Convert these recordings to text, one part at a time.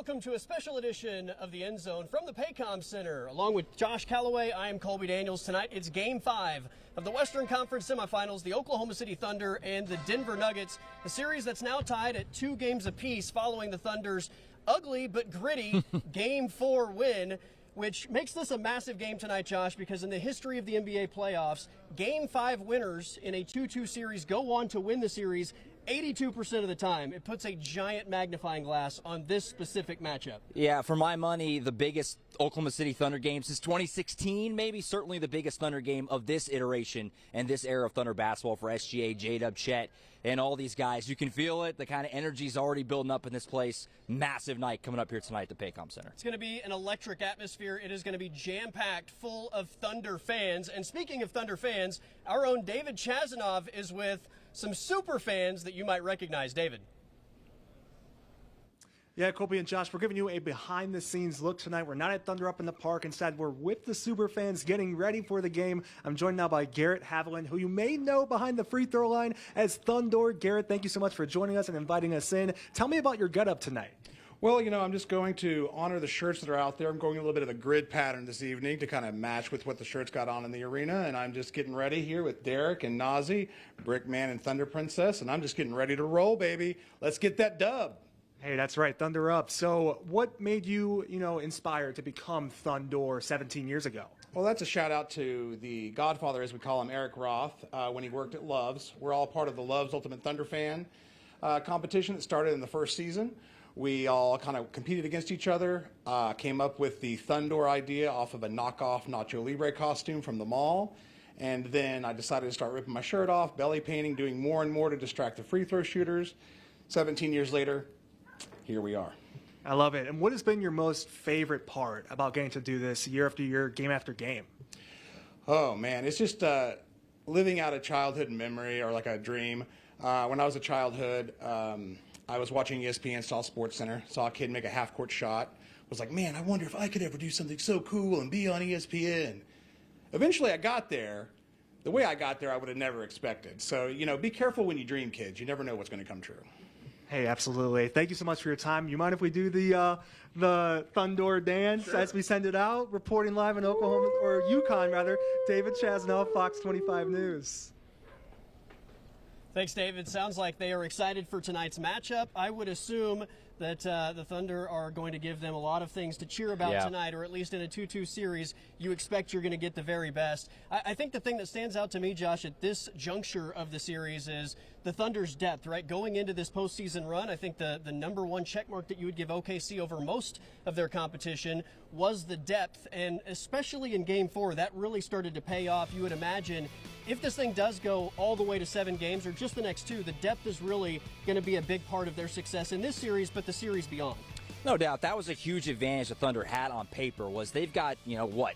welcome to a special edition of the End Zone from the Paycom Center. Along with Josh Callaway, I am Colby Daniels. Tonight, it's Game 5 of the Western Conference semifinals, the Oklahoma City Thunder and the Denver Nuggets, a series that's now tied at 2 games apiece following the Thunder's ugly but gritty Game 4 win, which makes this a massive game tonight, Josh, because in the history of the NBA playoffs, Game 5 winners in a 2-2 series go on to win the series 82% of the time. It puts a giant magnifying glass on this specific matchup. Yeah, for my money, the biggest Oklahoma City Thunder game since 2016, maybe certainly the biggest Thunder game of this iteration and this era of Thunder basketball for SGA, J-Dub, Chet, and all these guys. You can feel it. The kind of energy is already building up in this place. Massive night coming up here tonight at the Paycom Center. It's going to be an electric atmosphere. It is going to be jam-packed full of Thunder fans. And speaking of Thunder fans, our own David Chazanov is with some super fans that you might recognize. David. Yeah, Colby and Josh, we're giving you a behind-the-scenes look tonight. We're not at Thunder Up in the Park. Instead, we're with the super fans getting ready for the game. I'm joined now by Garrett Haviland, who you may know behind the free throw line as Thundor. Garrett, thank you so much for joining us and inviting us in. Tell me about your get-up tonight. Well, you know, I'm just going to honor the shirts that are out there. I'm going a little bit of a grid pattern this evening to kind of match with what the shirts got on in the arena. And I'm just getting ready here with Derek and Nazi, Brickman and Thunder Princess. And I'm just getting ready to roll, baby. Let's get that dub. Hey, that's right, Thunder Up. So what made you, inspired to become Thundor 17 years ago? Well, that's a shout out to the godfather, as we call him, Eric Roth, when he worked at Love's. We're all part of the Love's Ultimate Thunder Fan competition that started in the first season. We all kind of competed against each other, came up with the Thundor idea off of a knockoff Nacho Libre costume from the mall. And then I decided to start ripping my shirt off, belly painting, doing more and more to distract the free throw shooters. 17 years later, here we are. I love it. And what has been your most favorite part about getting to do this year after year, game after game? Oh, man, it's just living out a childhood memory or like a dream. When I was a childhood, I was watching ESPN, saw Sports Center, saw a kid make a half-court shot, was like, man, I wonder if I could ever do something so cool and be on ESPN. Eventually I got there. The way I got there, I would have never expected. So, be careful when you dream, kids. You never know what's going to come true. Hey, absolutely. Thank you so much for your time. You mind if we do the Thundor dance as we send it out? Reporting live in Oklahoma, or Yukon rather, David Chazanov, Fox 25 News. Thanks, David. Sounds like they are excited for tonight's matchup. I would assume that the Thunder are going to give them a lot of things to cheer about tonight, or at least in a 2-2 series, you expect you're going to get the very best. I think the thing that stands out to me, Josh, at this juncture of the series is the Thunder's depth, right? Going into this postseason run, I think the number one checkmark that you would give OKC over most of their competition was the depth, and especially in Game 4, that really started to pay off. You would imagine if this thing does go all the way to 7 games or just the next 2, the depth is really going to be a big part of their success in this series, but the series beyond. No doubt. That was a huge advantage the Thunder had on paper, was they've got,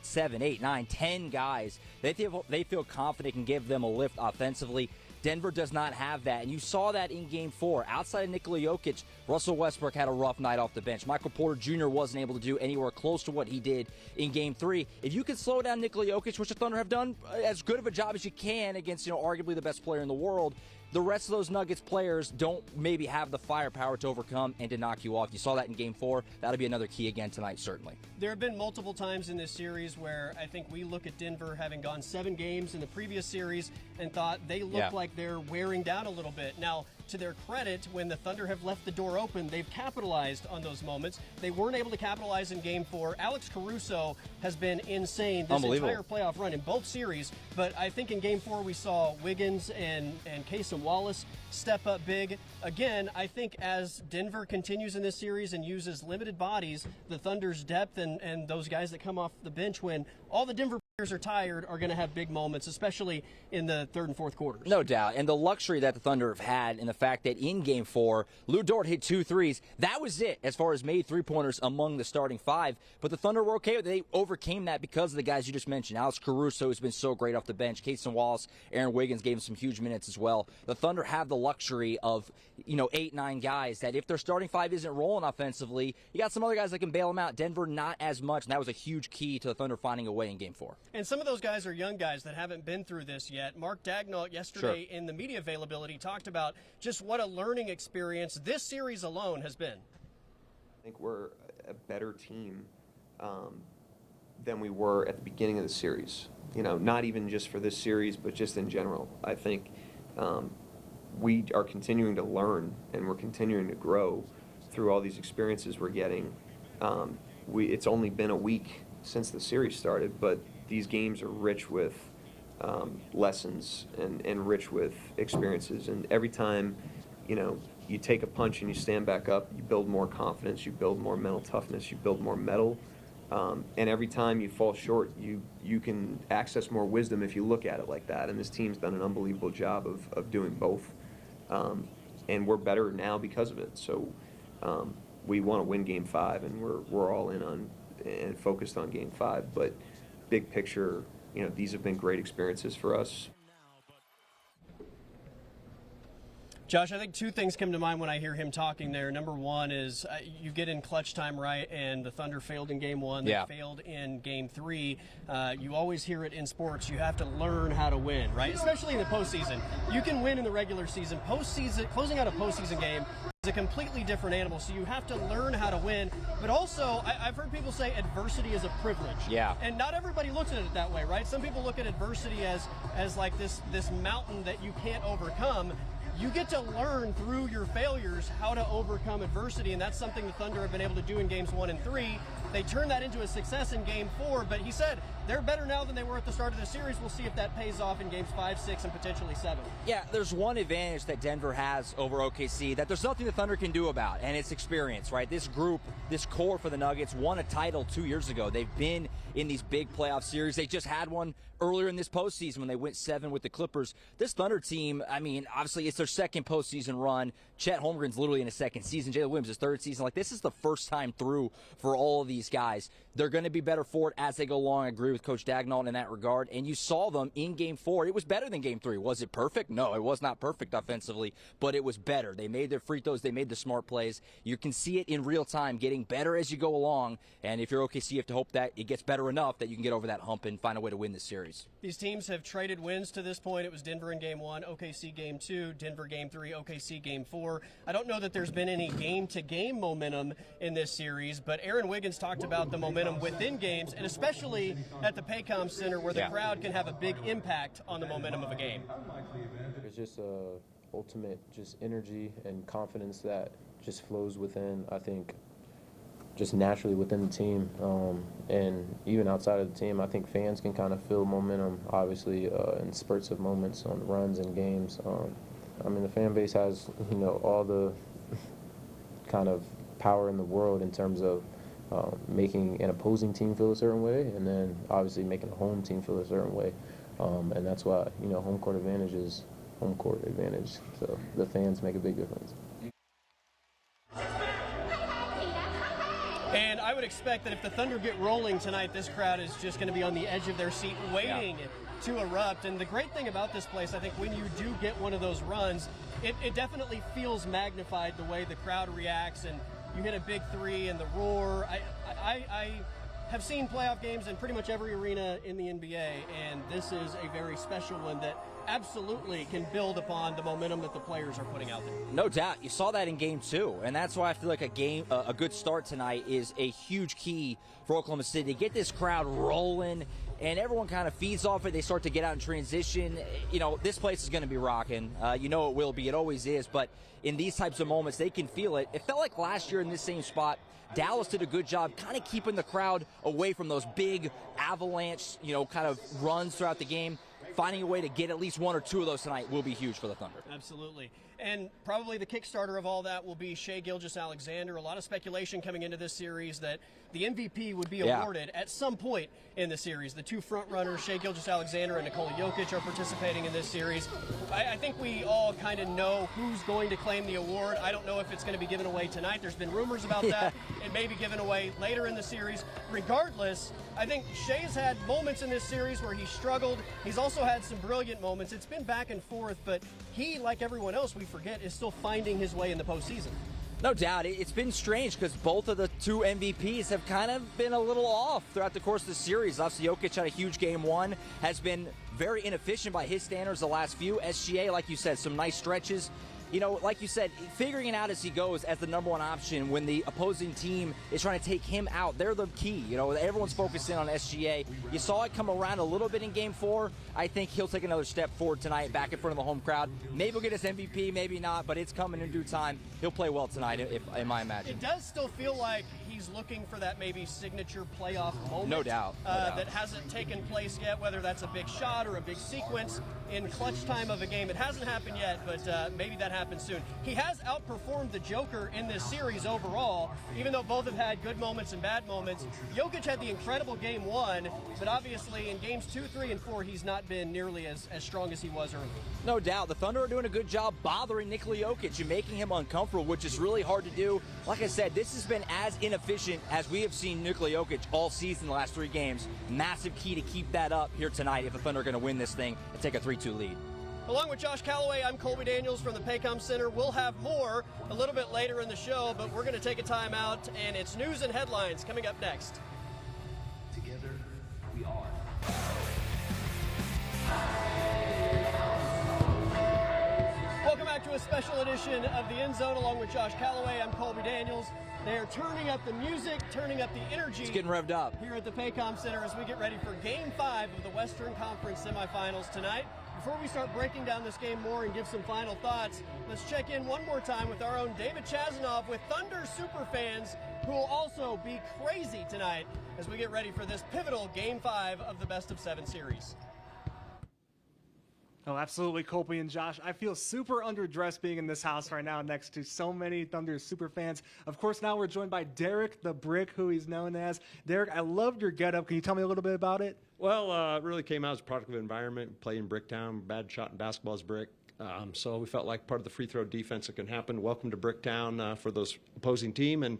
7, 8, 9, 10 guys. They feel confident can give them a lift offensively. Denver does not have that, and you saw that in Game 4. Outside of Nikola Jokic, Russell Westbrook had a rough night off the bench. Michael Porter Jr. wasn't able to do anywhere close to what he did in Game 3. If you can slow down Nikola Jokic, which the Thunder have done as good of a job as you can against, arguably the best player in the world, the rest of those Nuggets players don't maybe have the firepower to overcome and to knock you off. You saw that in Game 4. That'll be another key again tonight, certainly. There have been multiple times in this series where I think we look at Denver having gone 7 games in the previous series and thought they look like they're wearing down a little bit. Now, to their credit, when the Thunder have left the door open, they've capitalized on those moments. They weren't able to capitalize in Game 4. Alex Caruso has been insane this entire playoff run in both series, but I think in Game 4 we saw Wiggins and Kasem Wallace step up big. Again, I think as Denver continues in this series and uses limited bodies, the Thunder's depth and those guys that come off the bench when all the Denver players are tired are going to have big moments, especially in the third and fourth quarters. No doubt. And the luxury that the Thunder have had in the fact that in Game 4, Lou Dort hit 2 threes. That was it as far as made three-pointers among the starting 5. But the Thunder were okay with it. They overcame that because of the guys you just mentioned. Alex Caruso has been so great off the bench. Kasem Wallace, Aaron Wiggins gave him some huge minutes as well. The Thunder have the luxury of, 8, 9 guys that if their starting 5 isn't rolling offensively, you got some other guys that can bail them out. Denver, not as much. And that was a huge key to the Thunder finding a way in Game 4. And some of those guys are young guys that haven't been through this yet. Mark Daigneault yesterday in the media availability talked about just what a learning experience this series alone has been. think we're a better team than we were at the beginning of the series. You know, not even just for this series, but just in general. I think we are continuing to learn and we're continuing to grow through all these experiences we're getting. It's only been a week since the series started, but these games are rich with lessons and rich with experiences. And every time, you know, you take a punch and you stand back up, you build more confidence, you build more mental toughness, you build more mettle. And every time you fall short, you can access more wisdom if you look at it like that. And this team's done an unbelievable job of doing both. And we're better now because of it. So we want to win Game 5, and we're all in on and focused on Game 5. But big picture, you know, these have been great experiences for us. Josh, I think two things come to mind when I hear him talking there. Number one is you get in clutch time right, and the Thunder failed in Game 1. They failed in Game 3. You always hear it in sports. You have to learn how to win, right? Especially in the postseason. You can win in the regular season. Postseason, closing out a postseason game is a completely different animal, so you have to learn how to win. But also, I've heard people say adversity is a privilege. Yeah. And not everybody looks at it that way, right? Some people look at adversity as like this mountain that you can't overcome. You get to learn through your failures how to overcome adversity, and that's something the Thunder have been able to do in Games 1 and 3. They turned that into a success in Game 4, but he said they're better now than they were at the start of the series. We'll see if that pays off in Games 5, 6, and potentially 7. Yeah, there's one advantage that Denver has over OKC that there's nothing the Thunder can do about, and it's experience, right? This group, this core for the Nuggets won a title 2 years ago. They've been in these big playoff series. They just had one earlier in this postseason when they went 7 with the Clippers. This Thunder team, I mean, obviously it's their second postseason run. Chet Holmgren's literally in his second season. Jalen Williams' his third season. Like, this is the first time through for all of these guys. They're going to be better for it as they go along. I agree with Coach Dagnall in that regard. And you saw them in Game 4. It was better than Game 3. Was it perfect? No, it was not perfect offensively, but it was better. They made their free throws. They made the smart plays. You can see it in real time, getting better as you go along. And if you're OKC, you have to hope that it gets better enough that you can get over that hump and find a way to win this series. These teams have traded wins to this point. It was Denver in Game 1, OKC Game 2, Denver Game 3, OKC Game 4. I don't know that there's been any game-to-game momentum in this series, but Aaron Wiggins talked about the momentum within games, and especially at the Paycom Center where the crowd can have a big impact on the momentum of a game. There's just ultimate just energy and confidence that just flows within, I think, just naturally within the team, and even outside of the team. I think fans can kind of feel momentum, obviously, in spurts of moments on runs and games. I mean, the fan base has, you know, all the kind of power in the world in terms of making an opposing team feel a certain way, and then obviously making a home team feel a certain way. And that's why, you know, home court advantage is home court advantage. So the fans make a big difference. And I would expect that if the Thunder get rolling tonight, this crowd is just going to be on the edge of their seat waiting to erupt. And the great thing about this place, I think, when you do get one of those runs, it definitely feels magnified the way the crowd reacts, and you hit a big three and the roar. I have seen playoff games in pretty much every arena in the NBA, and this is a very special one that absolutely can build upon the momentum that the players are putting out there. No doubt. You saw that in Game 2, and that's why I feel like a good start tonight is a huge key for Oklahoma City to get this crowd rolling, and everyone kind of feeds off it. They start to get out in transition. You know, this place is going to be rocking. You know it will be. It always is. But in these types of moments, they can feel it. It felt like last year in this same spot, Dallas did a good job kind of keeping the crowd away from those big avalanche, you know, kind of runs throughout the game. Finding a way to get at least one or two of those tonight will be huge for the Thunder. Absolutely. And probably the Kickstarter of all that will be Shai Gilgeous-Alexander. A lot of speculation coming into this series that the MVP would be awarded at some point in the series. The two front runners, Shai Gilgeous-Alexander and Nikola Jokic, are participating in this series. I think we all kind of know who's going to claim the award. I don't know if it's going to be given away tonight. There's been rumors about that. It may be given away later in the series. Regardless, I think Shai's had moments in this series where he struggled. He's also had some brilliant moments. It's been back and forth, but he, like everyone else, we forget, is still finding his way in the postseason. No doubt. It's been strange because both of the two MVPs have kind of been a little off throughout the course of the series. Obviously, Jokic had a huge Game 1, has been very inefficient by his standards the last few. SGA, like you said, some nice stretches. you know, like you said, figuring it out as he goes as the number one option when the opposing team is trying to take him out. They're the key. You know, everyone's focusing on SGA. You saw it come around a little bit in Game 4. I think he'll take another step forward tonight back in front of the home crowd. Maybe he'll get his MVP, maybe not, but it's coming in due time. He'll play well tonight, in my imagination. It does still feel like he's looking for that maybe signature playoff moment. No doubt. That hasn't taken place yet, whether that's a big shot or a big sequence in clutch time of a game. It hasn't happened yet, but maybe that happens soon. He has outperformed the Joker in this series overall, even though both have had good moments and bad moments. Jokic had the incredible Game 1, but obviously in Games 2, 3, and 4, he's not been nearly as strong as he was early. No doubt. The Thunder are doing a good job bothering Nikola Jokic and making him uncomfortable, which is really hard to do. Like I said, this has been as inefficient as we have seen Nikola Jokic all season the last 3 games. Massive key to keep that up here tonight if the Thunder are going to win this thing and take a 3-2 lead. Along with Josh Calloway, I'm Colby Daniels from the Paycom Center. We'll have more a little bit later in the show, but we're going to take a time out, and it's news and headlines coming up next. Together, we are. Welcome back to a special edition of the End Zone along with Josh Calloway. I'm Colby Daniels. They are turning up the music, turning up the energy. It's getting revved up here at the Paycom Center as we get ready for Game 5 of the Western Conference semifinals tonight. Before we start breaking down this game more and give some final thoughts, let's check in one more time with our own David Chazanoff with Thunder superfans who will also be crazy tonight as we get ready for this pivotal Game 5 of the best-of-7 series. Oh, absolutely, Colby and Josh. I feel super underdressed being in this house right now next to so many Thunder super fans. Of course, now we're joined by Derek the Brick, who he's known as. Derek, I loved your getup. Can you tell me a little bit about it? Well, it really came out as a product of environment. Played in Bricktown, bad shot in basketball is brick. So we felt like part of the free throw defense that can happen. Welcome to Bricktown for those opposing team, and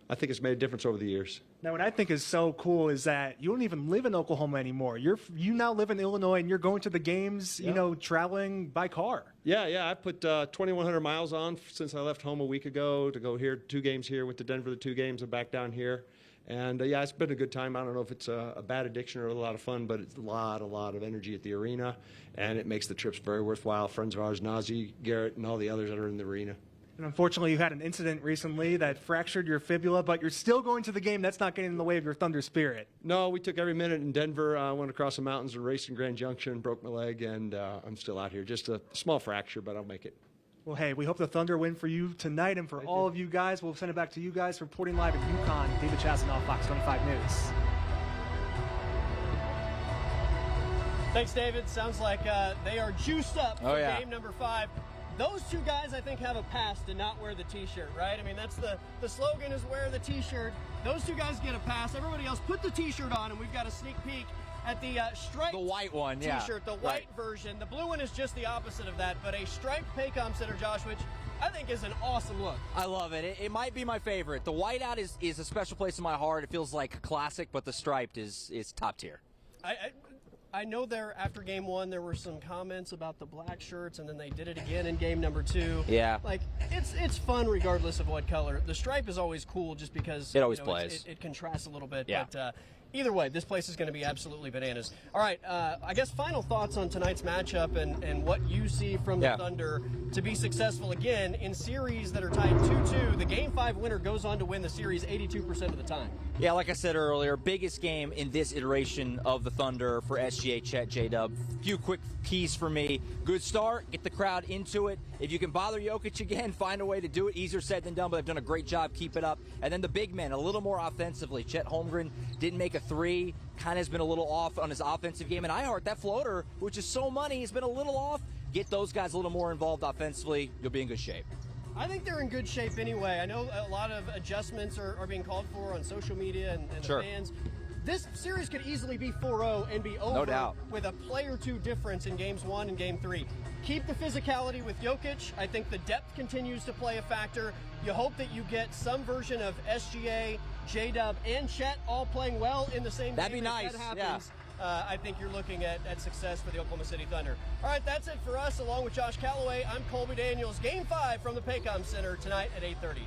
I think it's made a difference over the years. Now, what I think is so cool is that you don't even live in Oklahoma anymore. You now live in Illinois, and you're going to the games, you know, traveling by car. Yeah. I put 2,100 miles on since I left home a week ago to go here. 2 games here, went to Denver the 2 games, and back down here. And, yeah, it's been a good time. I don't know if it's a bad addiction or a lot of fun, but it's a lot of energy at the arena, and it makes the trips very worthwhile. Friends of ours, Nazi, Garrett, and all the others that are in the arena. And unfortunately, you had an incident recently that fractured your fibula, but you're still going to the game. That's not getting in the way of your Thunder spirit. No, we took every minute in Denver. I went across the mountains and raced in Grand Junction, broke my leg, and I'm still out here. Just a small fracture, but I'll make it. Well, hey, we hope the Thunder win for you tonight, and for all of you guys, we'll send it back to you guys. Reporting live at UConn, David Chazanoff, Fox 25 News. Thanks, David. Sounds like they are juiced up for game number 5. Those 2 guys, I think, have a pass to not wear the T-shirt, right? I mean, that's the slogan is wear the T-shirt. Those 2 guys get a pass. Everybody else, put the T-shirt on, and we've got a sneak peek at the striped the white one, T-shirt, the white version. The blue one is just the opposite of that, but a striped Paycom Center, Josh, which I think is an awesome look. I love it. It might be my favorite. The whiteout is a special place in my heart. It feels like a classic, but the striped is top tier. I know there after Game 1 there were some comments about the black shirts, and then they did it again in game number 2. Yeah, like it's fun regardless of what color. The stripe is always cool just because it always plays. It contrasts a little bit. Yeah. But either way, this place is going to be absolutely bananas. All right, I guess final thoughts on tonight's matchup and what you see from the Thunder to be successful again in series that are tied 2-2. The Game 5 winner goes on to win the series 82% of the time. Yeah, like I said earlier, biggest game in this iteration of the Thunder for SGA, Chet, J-Dub. Few quick keys for me. Good start, get the crowd into it. If you can bother Jokic again, find a way to do it. Easier said than done, but they've done a great job. Keep it up. And then the big men, a little more offensively. Chet Holmgren didn't make a 3, kind of has been a little off on his offensive game. And Ihart, that floater, which is so money, has been a little off. Get those guys a little more involved offensively. You'll be in good shape. I think they're in good shape anyway. I know a lot of adjustments are being called for on social media and the fans. This series could easily be 4-0 and be over no doubt. With a play or 2 difference in Games 1 and Game 3. Keep the physicality with Jokic. I think the depth continues to play a factor. You hope that you get some version of SGA, J-Dub, and Chet all playing well in the same game. That'd be nice. If that happens, I think you're looking at success for the Oklahoma City Thunder. All right, that's it for us. Along with Josh Calloway, I'm Colby Daniels. Game 5 from the Paycom Center tonight at 8:30.